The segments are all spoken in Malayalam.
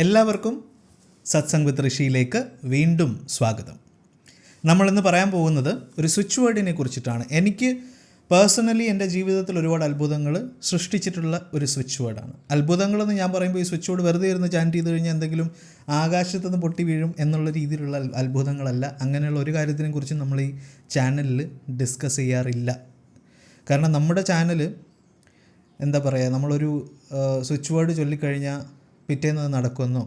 എല്ലാവർക്കും സത്സംഗ് വിത്ത് ഋഷിയിലേക്ക് വീണ്ടും സ്വാഗതം. നമ്മളിന്ന് പറയാൻ പോകുന്നത് ഒരു സ്വിച്ച് വേർഡിനെ കുറിച്ചിട്ടാണ്. എനിക്ക് പേഴ്സണലി എൻ്റെ ജീവിതത്തിൽ ഒരുപാട് അത്ഭുതങ്ങൾ സൃഷ്ടിച്ചിട്ടുള്ള ഒരു സ്വിച്ച് വേർഡാണ്. അത്ഭുതങ്ങളെന്ന് ഞാൻ പറയുമ്പോൾ ഈ സ്വിച്ച് വേർഡ് വെറുതെ ഇരുന്ന് ചാൻറ്റ് ചെയ്ത് കഴിഞ്ഞാൽ എന്തെങ്കിലും ആകാശത്ത് നിന്ന് പൊട്ടി വീഴും എന്നുള്ള രീതിയിലുള്ള അത്ഭുതങ്ങളല്ല. അങ്ങനെയുള്ള ഒരു കാര്യത്തിനെ കുറിച്ച് നമ്മൾ ഈ ചാനലിൽ ഡിസ്കസ് ചെയ്യാറില്ല. കാരണം നമ്മുടെ ചാനൽ എന്താ പറയുക, നമ്മളൊരു സ്വിച്ച് വേർഡ് ചൊല്ലിക്കഴിഞ്ഞാൽ പിറ്റേന്ന് നടക്കുമെന്നോ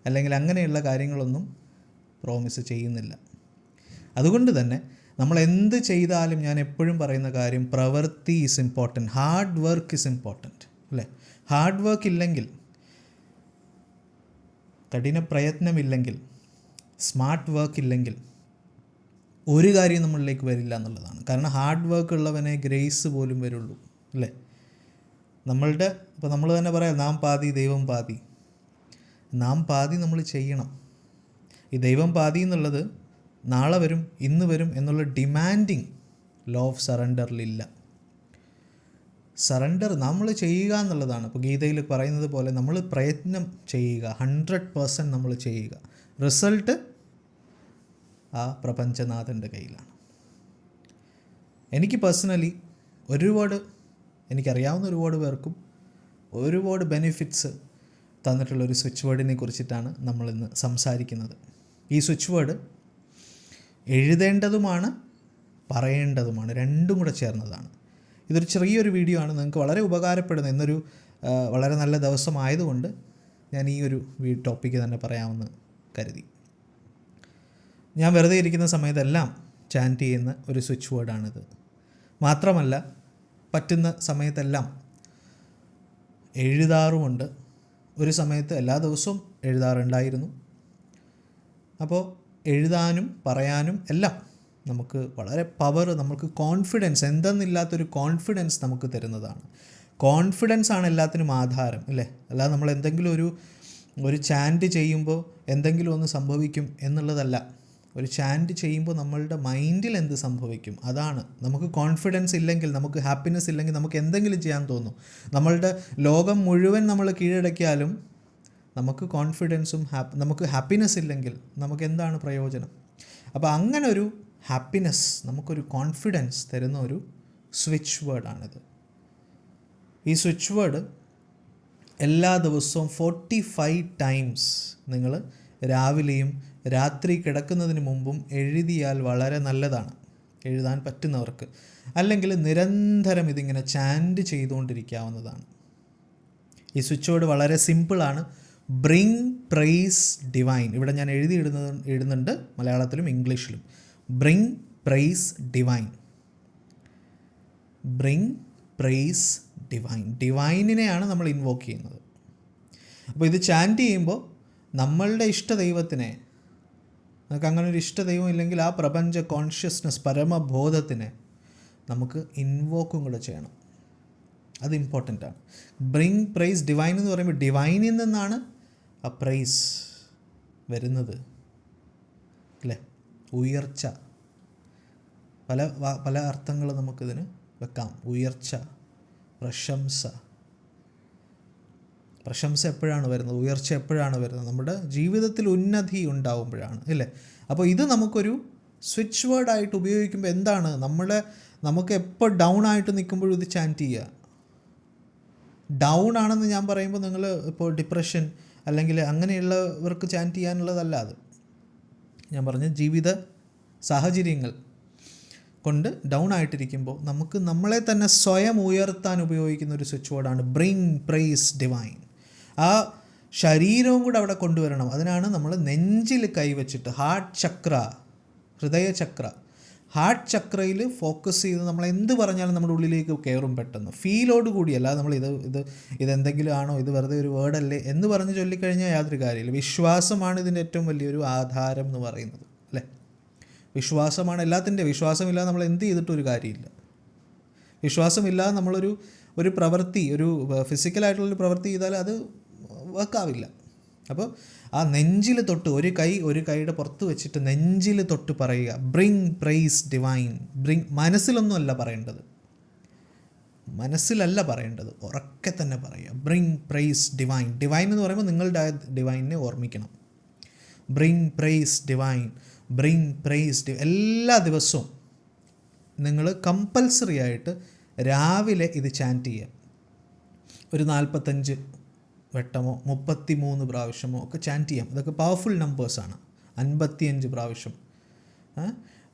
അല്ലെങ്കിൽ അങ്ങനെയുള്ള കാര്യങ്ങളൊന്നും പ്രോമിസ് ചെയ്യുന്നില്ല. അതുകൊണ്ട് തന്നെ നമ്മൾ എന്ത് ചെയ്താലും ഞാൻ എപ്പോഴും പറയുന്ന കാര്യം, പ്രവൃത്തി is important, hard work is important, അല്ലേ? ഹാർഡ് വർക്ക് ഇല്ലെങ്കിൽ, കഠിന പ്രയത്നമില്ലെങ്കിൽ, സ്മാർട്ട് വർക്ക് ഇല്ലെങ്കിൽ ഒരു കാര്യം നമ്മളിലേക്ക് വരില്ല എന്നുള്ളതാണ്. കാരണം ഹാർഡ് വർക്ക് ഉള്ളവനെ ഗ്രേസ് പോലും വരുള്ളൂ, അല്ലേ? ഇപ്പോൾ നമ്മൾ തന്നെ പറയാം, നാം പാതി ദൈവം പാതി. നാം പാതി നമ്മൾ ചെയ്യണം. ഈ ദൈവം പാതി എന്നുള്ളത് നാളെ വരും, ഇന്ന് വരും എന്നുള്ള ഡിമാൻഡിങ് ലോ ഓഫ് സറണ്ടറിലില്ല. സറണ്ടർ നമ്മൾ ചെയ്യുക എന്നുള്ളതാണ്. ഇപ്പോൾ ഗീതയിൽ പറയുന്നത് പോലെ നമ്മൾ പ്രയത്നം ചെയ്യുക, 100% നമ്മൾ ചെയ്യുക. റിസൾട്ട് ആ പ്രപഞ്ചനാഥൻ്റെ കയ്യിലാണ്. എനിക്ക് പേഴ്സണലി എനിക്കറിയാവുന്ന ഒരുപാട് പേർക്കും ഒരുപാട് ബെനിഫിറ്റ്സ് തന്നിട്ടുള്ളൊരു സ്വിച്ച് വേർഡിനെ കുറിച്ചിട്ടാണ് നമ്മളിന്ന് സംസാരിക്കുന്നത്. ഈ സ്വിച്ച് വേർഡ് എഴുതേണ്ടതുമാണ്, പറയേണ്ടതുമാണ്, രണ്ടും കൂടെ ചേർന്നതാണ്. ഇതൊരു ചെറിയൊരു വീഡിയോ ആണ്, നിങ്ങൾക്ക് വളരെ ഉപകാരപ്പെടുന്ന ഇന്നൊരു വളരെ നല്ല ദിവസമായതുകൊണ്ട് ഞാൻ ഈ ഒരു ടോപ്പിക്ക് തന്നെ പറയാമെന്ന് കരുതി. ഞാൻ വെറുതെ ഇരിക്കുന്ന സമയത്തെല്ലാം ചാൻറ്റ് ചെയ്യുന്ന ഒരു സ്വിച്ച് വേർഡാണിത്. മാത്രമല്ല പറ്റുന്ന സമയത്തെല്ലാം എഴുതാറുമുണ്ട്. ഒരു സമയത്ത് എല്ലാ ദിവസവും എഴുതാറുണ്ടായിരുന്നു. അപ്പോൾ എഴുതാനും പറയാനും എല്ലാം നമുക്ക് വളരെ പവർ, നമുക്ക് കോൺഫിഡൻസ്, എന്തെന്നില്ലാത്തൊരു കോൺഫിഡൻസ് നമുക്ക് തരുന്നതാണ്. കോൺഫിഡൻസ് ആണ് എല്ലാത്തിനും ആധാരം, അല്ലേ? അല്ലാതെ നമ്മൾ എന്തെങ്കിലും ഒരു ചാൻറ്റ് ചെയ്യുമ്പോൾ എന്തെങ്കിലും ഒന്ന് സംഭവിക്കും എന്നുള്ളതല്ല. ഒരു ചാൻറ്റ് ചെയ്യുമ്പോൾ നമ്മളുടെ മൈൻഡിൽ എന്ത് സംഭവിക്കും അതാണ്. നമുക്ക് കോൺഫിഡൻസ് ഇല്ലെങ്കിൽ, നമുക്ക് ഹാപ്പിനെസ് ഇല്ലെങ്കിൽ നമുക്ക് എന്തെങ്കിലും ചെയ്യാൻ തോന്നും. നമ്മളുടെ ലോകം മുഴുവൻ നമ്മൾ കീഴടക്കിയാലും നമുക്ക് കോൺഫിഡൻസും നമുക്ക് ഹാപ്പിനെസ് ഇല്ലെങ്കിൽ നമുക്ക് എന്താണ് പ്രയോജനം? അപ്പോൾ അങ്ങനെ ഒരു ഹാപ്പിനെസ്, നമുക്കൊരു കോൺഫിഡൻസ് തരുന്ന ഒരു സ്വിച്ച് വേർഡാണിത്. ഈ സ്വിച്ച് വേർഡ് എല്ലാ ദിവസവും 45 ടൈംസ് നിങ്ങൾ രാവിലെയും രാത്രി കിടക്കുന്നതിന് മുമ്പും എഴുതിയാൽ വളരെ നല്ലതാണ്, എഴുതാൻ പറ്റുന്നവർക്ക്. അല്ലെങ്കിൽ നിരന്തരം ഇതിങ്ങനെ ചാൻറ്റ് ചെയ്തുകൊണ്ടിരിക്കാവുന്നതാണ്. ഈ സ്വിച്ച് വേർഡ് വളരെ സിമ്പിളാണ്. Bring praise divine. ഇവിടെ ഞാൻ എഴുതുന്നുണ്ട് മലയാളത്തിലും ഇംഗ്ലീഷിലും. Bring praise divine. Bring praise divine. ഡിവൈനിനെയാണ് നമ്മൾ ഇൻവോക്ക് ചെയ്യുന്നത്. അപ്പോൾ ഇത് ചാൻറ്റ് ചെയ്യുമ്പോൾ നമ്മളുടെ ഇഷ്ടദൈവത്തിനെ, നമുക്ക് അങ്ങനെ ഒരു ഇഷ്ടദൈവം ഇല്ലെങ്കിൽ ആ പ്രപഞ്ച കോൺഷ്യസ്നസ്, പരമബോധത്തിനെ നമുക്ക് ഇൻവോക്കും കൂടെ ചെയ്യണം. അത് ഇമ്പോർട്ടൻ്റ് ആണ്. ബ്രിങ് പ്രൈസ് ഡിവൈൻ എന്ന് പറയുമ്പോൾ ഡിവൈനിൽ നിന്നാണ് ആ പ്രൈസ് വരുന്നത്, അല്ലേ? ഉയർച്ച. പല അർത്ഥങ്ങൾ നമുക്കിതിന് വെക്കാം. ഉയർച്ച, പ്രശംസ എപ്പോഴാണ് വരുന്നത്? ഉയർച്ച എപ്പോഴാണ് വരുന്നത്? നമ്മുടെ ജീവിതത്തിൽ ഉന്നതി ഉണ്ടാവുമ്പോഴാണ്, അല്ലേ? അപ്പോൾ ഇത് നമുക്കൊരു സ്വിച്ച് വേർഡായിട്ട് ഉപയോഗിക്കുമ്പോൾ എന്താണ്, നമുക്ക് എപ്പോൾ ഡൗൺ ആയിട്ട് നിൽക്കുമ്പോഴും ഇത് ചാൻറ്റ് ചെയ്യുക. ഡൗൺ ആണെന്ന് ഞാൻ പറയുമ്പോൾ നിങ്ങൾ ഇപ്പോൾ ഡിപ്രഷൻ അല്ലെങ്കിൽ അങ്ങനെയുള്ളവർക്ക് ചാൻറ്റ് ചെയ്യാനുള്ളതല്ല അത്. ഞാൻ പറഞ്ഞ ജീവിത സാഹചര്യങ്ങൾ കൊണ്ട് ഡൗൺ ആയിട്ടിരിക്കുമ്പോൾ നമുക്ക് നമ്മളെ തന്നെ സ്വയം ഉയർത്താൻ ഉപയോഗിക്കുന്ന ഒരു സ്വിച്ച് വേർഡാണ് ബ്രിങ് പ്രൈസ് ഡിവൈൻ. ആ ശരീരവും കൂടെ അവിടെ കൊണ്ടുവരണം. അതിനാണ് നമ്മൾ നെഞ്ചിൽ കൈവച്ചിട്ട് ഹാർട്ട് ചക്ര, ഹൃദയചക്ര, ഹാർട്ട് ചക്രയിൽ ഫോക്കസ് ചെയ്ത് നമ്മൾ എന്ത് പറഞ്ഞാലും നമ്മുടെ ഉള്ളിലേക്ക് കയറും പെട്ടെന്ന്, ഫീലോട് കൂടിയല്ല. നമ്മൾ ഇതെന്തെങ്കിലും ആണോ, ഇത് വെറുതെ ഒരു വേർഡല്ലേ എന്ന് പറഞ്ഞ് ചൊല്ലിക്കഴിഞ്ഞാൽ യാതൊരു കാര്യമില്ല. വിശ്വാസമാണ് ഇതിൻ്റെ ഏറ്റവും വലിയൊരു ആധാരം എന്ന് പറയുന്നത്, അല്ലേ? വിശ്വാസമാണ് എല്ലാത്തിൻ്റെ. വിശ്വാസമില്ലാതെ നമ്മൾ എന്ത് ചെയ്തിട്ടൊരു കാര്യമില്ല. വിശ്വാസമില്ലാതെ നമ്മളൊരു പ്രവൃത്തി, ഒരു ഫിസിക്കലായിട്ടുള്ളൊരു പ്രവൃത്തി ചെയ്താൽ അത് വർക്കാവില്ല. അപ്പോൾ ആ നെഞ്ചിൽ തൊട്ട് ഒരു കൈയുടെ പുറത്ത് വെച്ചിട്ട് നെഞ്ചിൽ തൊട്ട് പറയുക ബ്രിങ് പ്രൈസ് ഡിവൈൻ. മനസ്സിലൊന്നുമല്ല പറയേണ്ടത്, മനസ്സിലല്ല പറയേണ്ടത്, ഉറക്കെ തന്നെ പറയുക. Bring praise divine. ഡിവൈൻ എന്ന് പറയുമ്പോൾ നിങ്ങളുടെ ഡിവൈനെ ഓർമ്മിക്കണം. Bring praise divine, bring praise എല്ലാ ദിവസവും നിങ്ങൾ കമ്പൽസറി ആയിട്ട് രാവിലെ ഇത് ചാൻറ്റ് ചെയ്യുക. ഒരു 45 വട്ടമോ 33 പ്രാവശ്യമോ ഒക്കെ ചാൻറ്റ് ചെയ്യാം. ഇതൊക്കെ പവർഫുൾ നമ്പേഴ്സാണ്. 55 പ്രാവശ്യം,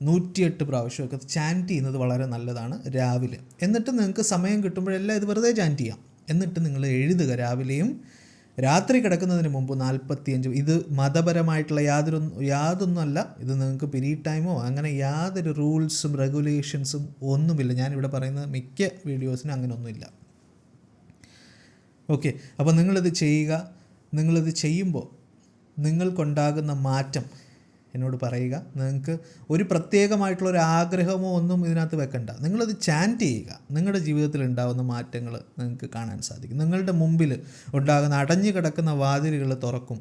108 പ്രാവശ്യമൊക്കെ ചാൻറ്റ് ചെയ്യുന്നത് വളരെ നല്ലതാണ് രാവിലെ. എന്നിട്ട് നിങ്ങൾക്ക് സമയം കിട്ടുമ്പോഴെല്ലാം ഇത് വെറുതെ ചാൻറ്റ് ചെയ്യാം. എന്നിട്ട് നിങ്ങൾ എഴുതുക രാവിലെയും രാത്രി കിടക്കുന്നതിന് മുമ്പ് 45. ഇത് മതപരമായിട്ടുള്ള യാതൊന്നുമല്ല. ഇത് നിങ്ങൾക്ക് പീരീഡ് ടൈമോ അങ്ങനെ യാതൊരു റൂൾസും റെഗുലേഷൻസും ഒന്നുമില്ല. ഞാനിവിടെ പറയുന്നത് മിക്ക വീഡിയോസിനും അങ്ങനെയൊന്നുമില്ല. ഓക്കെ, അപ്പോൾ നിങ്ങളിത് ചെയ്യുക. നിങ്ങളിത് ചെയ്യുമ്പോൾ നിങ്ങൾക്കുണ്ടാകുന്ന മാറ്റം എന്നോട് പറയുക. നിങ്ങൾക്ക് ഒരു പ്രത്യേകമായിട്ടുള്ളൊരു ആഗ്രഹമോ ഒന്നും ഇതിനകത്ത് വെക്കണ്ട. നിങ്ങളത് ചാൻറ്റ് ചെയ്യുക. നിങ്ങളുടെ ജീവിതത്തിൽ ഉണ്ടാകുന്ന മാറ്റങ്ങൾ നിങ്ങൾക്ക് കാണാൻ സാധിക്കും. നിങ്ങളുടെ മുമ്പിൽ ഉണ്ടാകുന്ന അടഞ്ഞു കിടക്കുന്ന വാതിലുകൾ തുറക്കും.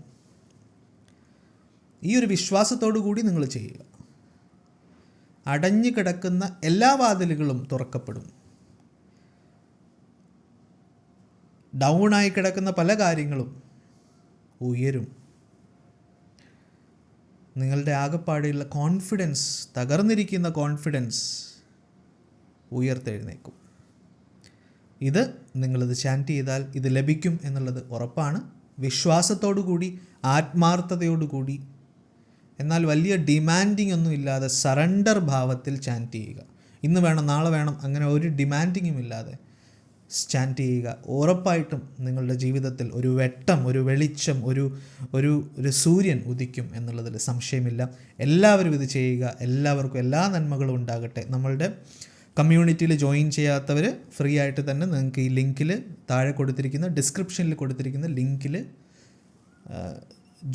ഈ ഒരു വിശ്വാസത്തോടു കൂടി നിങ്ങൾ ചെയ്യുക. അടഞ്ഞു കിടക്കുന്ന എല്ലാ വാതിലുകളും തുറക്കപ്പെടും. ഡൗണായി കിടക്കുന്ന പല കാര്യങ്ങളും ഉയരും. നിങ്ങളുടെ ആകെപ്പാടെയുള്ള കോൺഫിഡൻസ്, തകർന്നിരിക്കുന്ന കോൺഫിഡൻസ് ഉയർത്തെഴുന്നേക്കും. ഇത് നിങ്ങളിത് ചാൻറ്റ് ചെയ്താൽ ഇത് ലഭിക്കും എന്നുള്ളത് ഉറപ്പാണ്. വിശ്വാസത്തോടു കൂടി, ആത്മാർത്ഥതയോടു കൂടി, എന്നാൽ വലിയ ഡിമാൻഡിങ് ഒന്നും ഇല്ലാതെ സറണ്ടർ ഭാവത്തിൽ ചാൻറ്റ് ചെയ്യുക. ഇന്ന് വേണം, നാളെ വേണം, അങ്ങനെ ഒരു ഡിമാൻഡിങ്ങും ഇല്ലാതെ ചാൻറ്റ് ചെയ്യുക. ഉറപ്പായിട്ടും നിങ്ങളുടെ ജീവിതത്തിൽ ഒരു വെട്ടം, ഒരു വെളിച്ചം, ഒരു സൂര്യൻ ഉദിക്കും എന്നുള്ളതിൽ സംശയമില്ല. എല്ലാവരും ഇത് ചെയ്യുക. എല്ലാവർക്കും എല്ലാ നന്മകളും ഉണ്ടാകട്ടെ. നമ്മളുടെ കമ്മ്യൂണിറ്റിയിൽ ജോയിൻ ചെയ്യാത്തവർ ഫ്രീ ആയിട്ട് തന്നെ നിങ്ങൾക്ക് ഈ ലിങ്കിൽ താഴെ കൊടുത്തിരിക്കുന്ന, ഡിസ്ക്രിപ്ഷനിൽ കൊടുത്തിരിക്കുന്ന ലിങ്കിൽ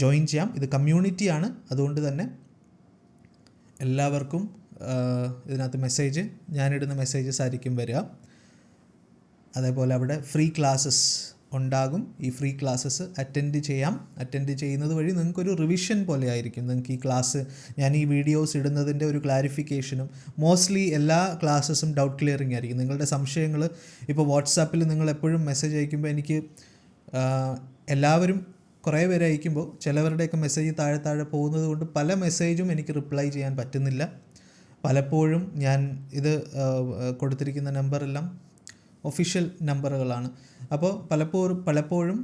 ജോയിൻ ചെയ്യാം. ഇത് കമ്മ്യൂണിറ്റിയാണ്. അതുകൊണ്ട് തന്നെ എല്ലാവർക്കും ഇതിനകത്ത് ഞാനിടുന്ന മെസ്സേജസ് ആയിരിക്കും വരിക. അതേപോലെ അവിടെ ഫ്രീ ക്ലാസ്സസ് ഉണ്ടാകും. ഈ ഫ്രീ ക്ലാസ്സസ് അറ്റൻഡ് ചെയ്യുന്നത് വഴി നിങ്ങൾക്കൊരു റിവിഷൻ പോലെ ആയിരിക്കും. നിങ്ങൾക്ക് ഈ ക്ലാസ്, ഞാൻ ഈ വീഡിയോസ് ഇടുന്നതിൻ്റെ ഒരു ക്ലാരിഫിക്കേഷനും, മോസ്റ്റ്ലി എല്ലാ ക്ലാസ്സസും ഡൗട്ട് ക്ലിയറിങ് ആയിരിക്കും. നിങ്ങളുടെ സംശയങ്ങൾ ഇപ്പോൾ വാട്സാപ്പിൽ നിങ്ങൾ എപ്പോഴും മെസ്സേജ് അയക്കുമ്പോൾ എനിക്ക് എല്ലാവരും കുറേ പേര് അയക്കുമ്പോൾ ചിലവരുടെയൊക്കെ മെസ്സേജ് താഴെ പോകുന്നത് കൊണ്ട് പല മെസ്സേജും എനിക്ക് റിപ്ലൈ ചെയ്യാൻ പറ്റുന്നില്ല. പലപ്പോഴും ഞാൻ ഇത് കൊടുത്തിരിക്കുന്ന നമ്പറെല്ലാം ഒഫീഷ്യൽ നമ്പറുകളാണ്. അപ്പോൾ പലപ്പോഴും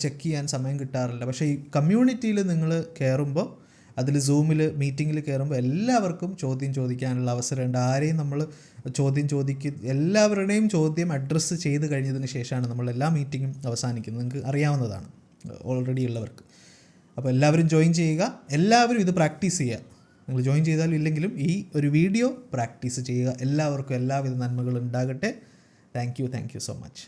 ചെക്ക് ചെയ്യാൻ സമയം കിട്ടാറില്ല. പക്ഷേ ഈ കമ്മ്യൂണിറ്റിയിൽ നിങ്ങൾ കയറുമ്പോൾ, അതിൽ സൂമിൽ മീറ്റിങ്ങിൽ കയറുമ്പോൾ എല്ലാവർക്കും ചോദ്യം ചോദിക്കാനുള്ള അവസരമുണ്ട്. ആരെയും നമ്മൾ എല്ലാവരുടെയും ചോദ്യം അഡ്രസ്സ് ചെയ്ത് കഴിഞ്ഞതിന് ശേഷമാണ് നമ്മൾ എല്ലാ മീറ്റിങ്ങും അവസാനിക്കുന്നത്. നിങ്ങൾക്ക് അറിയാവുന്നതാണ് ഓൾറെഡി ഉള്ളവർക്ക്. അപ്പോൾ എല്ലാവരും ജോയിൻ ചെയ്യുക. എല്ലാവരും ഇത് പ്രാക്ടീസ് ചെയ്യുക. നിങ്ങൾ ജോയിൻ ചെയ്താലും ഇല്ലെങ്കിലും ഈ ഒരു വീഡിയോ പ്രാക്ടീസ് ചെയ്യുക. എല്ലാവർക്കും എല്ലാവിധ നന്മകളും ഉണ്ടാകട്ടെ. Thank you so much.